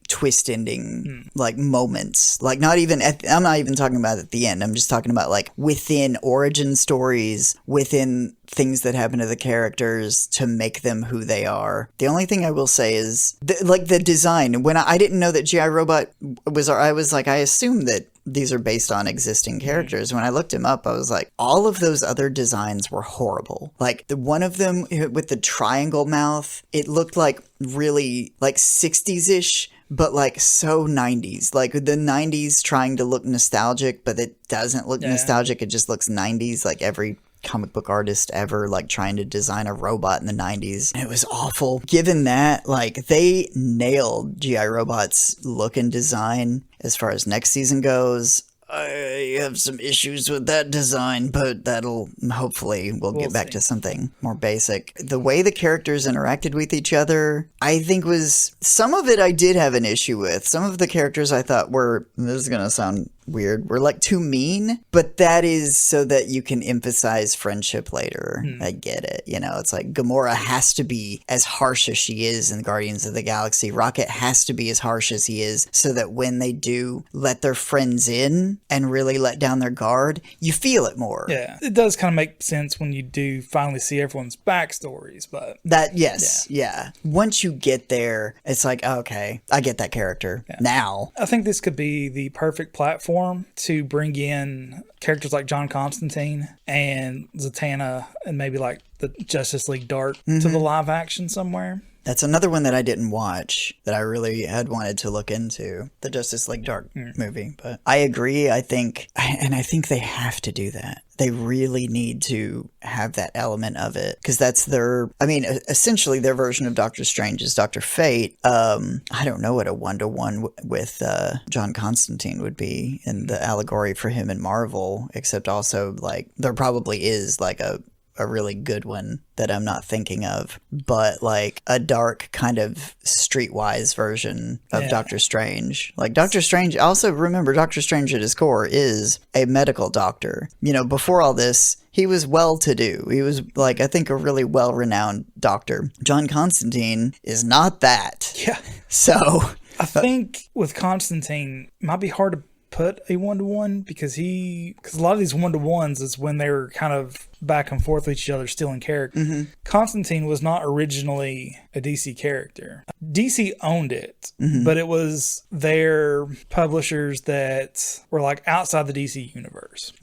twist ending like moments. Like not even I'm not even talking about at the end. I'm just talking about like within origin stories, within things that happen to the characters to make them who they are. The only thing I will say is like the design. When I didn't know that GI Robot was, I was like, I assumed that these are based on existing characters. When I looked him up, I was like, all of those other designs were horrible. Like the one of them with the triangle mouth, it looked like really like 60s-ish, but like so 90s. Like the 90s trying to look nostalgic, but it doesn't look nostalgic. It just looks 90s, like every comic book artist ever like trying to design a robot in the 90s, and it was awful. Given that, like they nailed GI Robot's look and design. As far as next season goes, I have some issues with that design, but that'll hopefully we'll get back to something more basic. The way the characters interacted with each other, I think was some of it I did have an issue with. Some of the characters I thought were, this is gonna sound weird, we're like too mean, but that is so that you can emphasize friendship later. I get it. You know, it's like Gamora has to be as harsh as she is in Guardians of the Galaxy. Rocket has to be as harsh as he is so that when they do let their friends in and really let down their guard, you feel it more. Yeah, it does kind of make sense when you do finally see everyone's backstories, but that, yes, yeah. Once you get there, it's like, okay, I get that character now. I think this could be the perfect platform to bring in characters like John Constantine and Zatanna and maybe like the Justice League Dark to the live action somewhere. That's another one that I didn't watch that I really had wanted to look into, the Justice League Dark movie. But I agree. I think they have to do that. They really need to have that element of it because that's essentially their version of Doctor Strange is Dr. Fate. I don't know what a one-to-one with John Constantine would be in the allegory for him in Marvel, except also like there probably is like a really good one that I'm not thinking of, but like a dark kind of streetwise version of Doctor Strange. Like Doctor Strange, also remember Doctor Strange at his core is a medical doctor. You know, before all this, he was well-to-do. He was like, I think a really well-renowned doctor. John Constantine is not that. Yeah. So I think with Constantine, it might be hard to put a one-to-one because a lot of these one-to-ones is when they were kind of back and forth with each other, still in character. Constantine was not originally a DC character. DC owned it, but it was their publishers that were like outside the DC universe.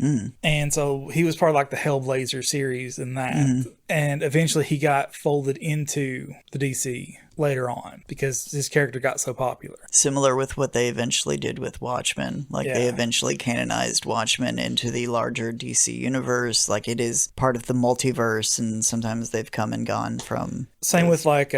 And so he was part of like the Hellblazer series and that. And eventually he got folded into the DC later on because his character got so popular. Similar with what they eventually did with Watchmen. Like they eventually canonized Watchmen into the larger DC universe. Like it is part of the multiverse, and sometimes they've come and gone from. Same with like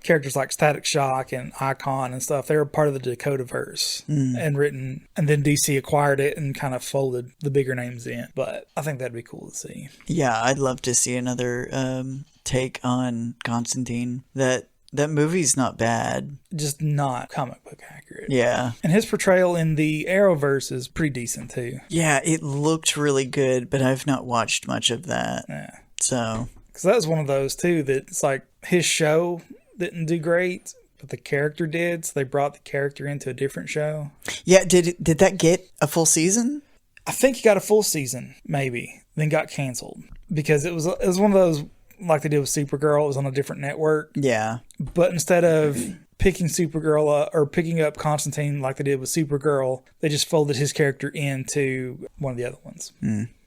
characters like Static Shock and Icon and stuff. They were part of the Dakotaverse and then DC acquired it and kind of folded the bigger names in. But I think that'd be cool to see. Yeah, I'd love to see another take on Constantine. That movie's not bad. Just not comic book accurate. Yeah. And his portrayal in the Arrowverse is pretty decent too. Yeah, it looked really good, but I've not watched much of that. Yeah. So. Because that was one of those too that it's like his show didn't do great, but the character did. So they brought the character into a different show. Yeah, did that get a full season? I think he got a full season, maybe, then got canceled. Because it was one of those, like they did with Supergirl, it was on a different network. Yeah. But instead of picking Supergirl up, or picking up Constantine like they did with Supergirl, they just folded his character into one of the other ones.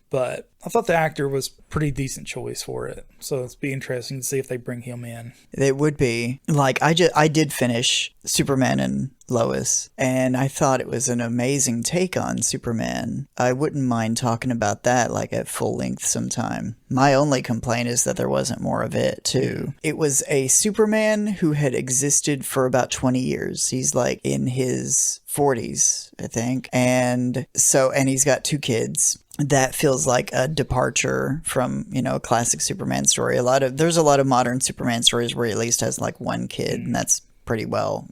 But I thought the actor was pretty decent choice for it. So it's be interesting to see if they bring him in. It would be. Like, I did finish Superman and Lois, and I thought it was an amazing take on Superman. I wouldn't mind talking about that, like, at full length sometime. My only complaint is that there wasn't more of it, too. It was a Superman who had existed for about 20 years. He's, like, in his 40s, I think. And he's got 2 kids. That feels like a departure from, a classic Superman story. There's a lot of modern Superman stories where he at least has like 1 kid, and that's pretty well,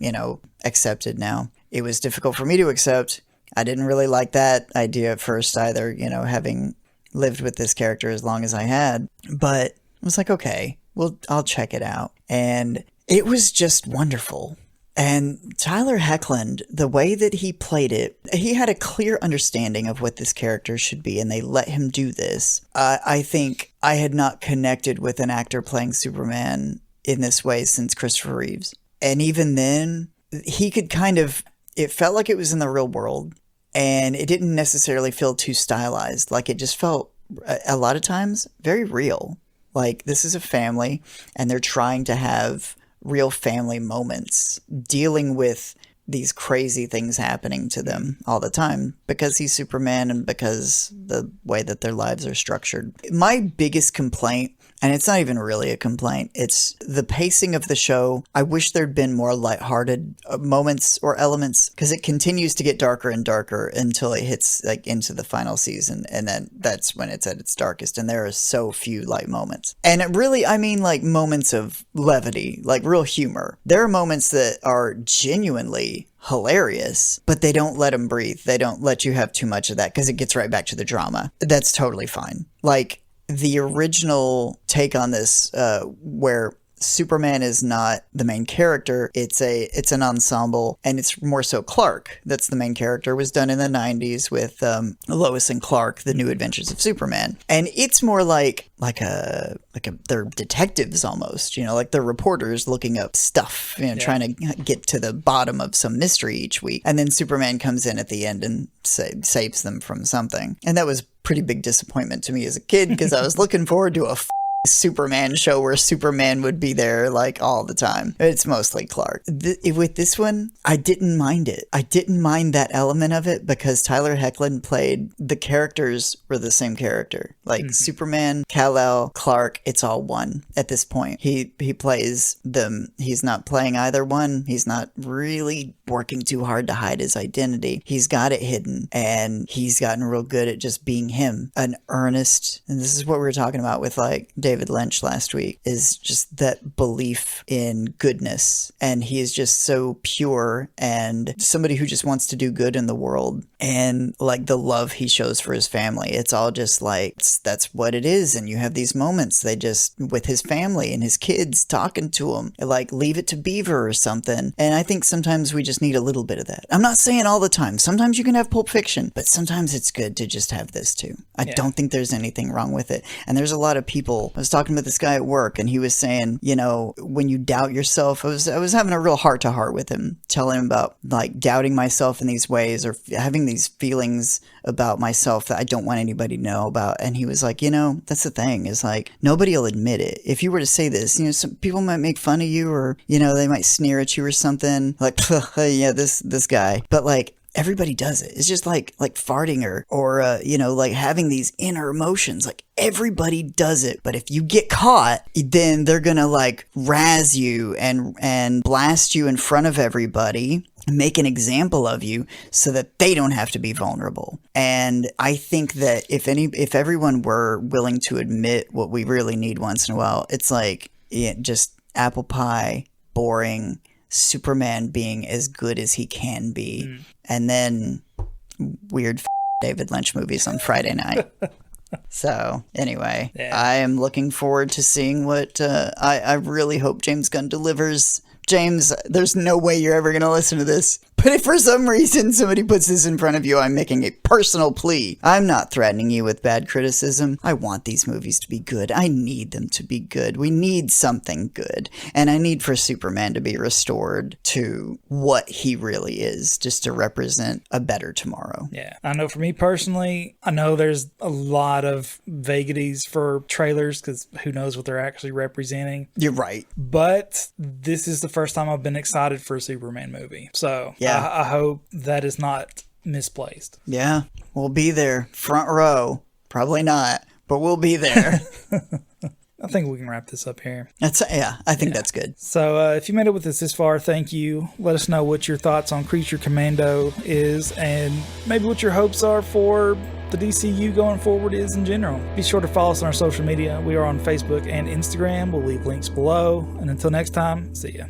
accepted now. It was difficult for me to accept. I didn't really like that idea at first either, having lived with this character as long as I had. But I was like, okay, well, I'll check it out. And it was just wonderful. And Tyler Hoechlin, the way that he played it, he had a clear understanding of what this character should be, and they let him do this. I think I had not connected with an actor playing Superman in this way since Christopher Reeves. And even then, he could it felt like it was in the real world, and it didn't necessarily feel too stylized. Like, it just felt, a lot of times, very real. Like, this is a family, and they're trying to have real family moments, dealing with these crazy things happening to them all the time because he's Superman and because the way that their lives are structured. My biggest complaint, and it's not even really a complaint, it's the pacing of the show. I wish there'd been more lighthearted moments or elements, because it continues to get darker and darker until it hits like into the final season, and then that's when it's at its darkest, and there are so few light moments. And it really, I mean, like moments of levity, like real humor. There are moments that are genuinely hilarious, but they don't let them breathe. They don't let you have too much of that because it gets right back to the drama. That's totally fine. Like, the original take on this, where Superman is not the main character, it's an ensemble, and it's more so Clark that's the main character, was done in the 90s with Lois and Clark, The New Adventures of Superman. And it's more like they're detectives almost, like they're reporters looking up stuff, trying to get to the bottom of some mystery each week. And then Superman comes in at the end and saves them from something. And that was pretty big disappointment to me as a kid, because I was looking forward to a Superman show where Superman would be there like all the time. It's mostly Clark. With this one, I didn't mind it. I didn't mind that element of it because Tyler Hoechlin played, the characters were the same character. Like Superman, Kal-El, Clark, it's all one at this point. He plays them. He's not playing either one. He's not really working too hard to hide his identity. He's got it hidden, and he's gotten real good at just being him. An earnest, and this is what we were talking about with like David Lynch last week, is just that belief in goodness. And he is just so pure and somebody who just wants to do good in the world. And like the love he shows for his family, it's all just like, that's what it is. And you have these moments, they just, with his family and his kids talking to him, like Leave It to Beaver or something. And I think sometimes we just need a little bit of that. I'm not saying all the time. Sometimes you can have Pulp Fiction, but sometimes it's good to just have this too. I don't think there's anything wrong with it. And there's a lot of people, I was talking with this guy at work, and he was saying, when you doubt yourself, I was having a real heart-to-heart with him, telling him about like doubting myself in these ways, or having these feelings about myself that I don't want anybody to know about. And he was like, that's the thing, is like, nobody will admit it. If you were to say this, some people might make fun of you, or, they might sneer at you or something, like, yeah, this guy. But like, everybody does it. It's just like farting or like having these inner emotions. Like, everybody does it. But if you get caught, then they're gonna like razz you and blast you in front of everybody, make an example of you so that they don't have to be vulnerable. And I think that if everyone were willing to admit what we really need once in a while, it's like just apple pie, boring, Superman being as good as he can be, and then weird David Lynch movies on Friday night. So anyway, I am looking forward to seeing what I really hope James Gunn delivers. James, there's no way you're ever going to listen to this. But if for some reason somebody puts this in front of you, I'm making a personal plea. I'm not threatening you with bad criticism. I want these movies to be good. I need them to be good. We need something good. And I need for Superman to be restored to what he really is, just to represent a better tomorrow. Yeah. I know for me personally, I know there's a lot of vagaries for trailers because who knows what they're actually representing. You're right. But this is the first time I've been excited for a Superman movie. So yeah. I hope that is not misplaced. Yeah, we'll be there. Front row. Probably not, but we'll be there. I think we can wrap this up here. I think that's good. So if you made it with us this far, thank you. Let us know what your thoughts on Creature Commando is, and maybe what your hopes are for the DCU going forward is in general. Be sure to follow us on our social media. We are on Facebook and Instagram. We'll leave links below. And until next time, see ya.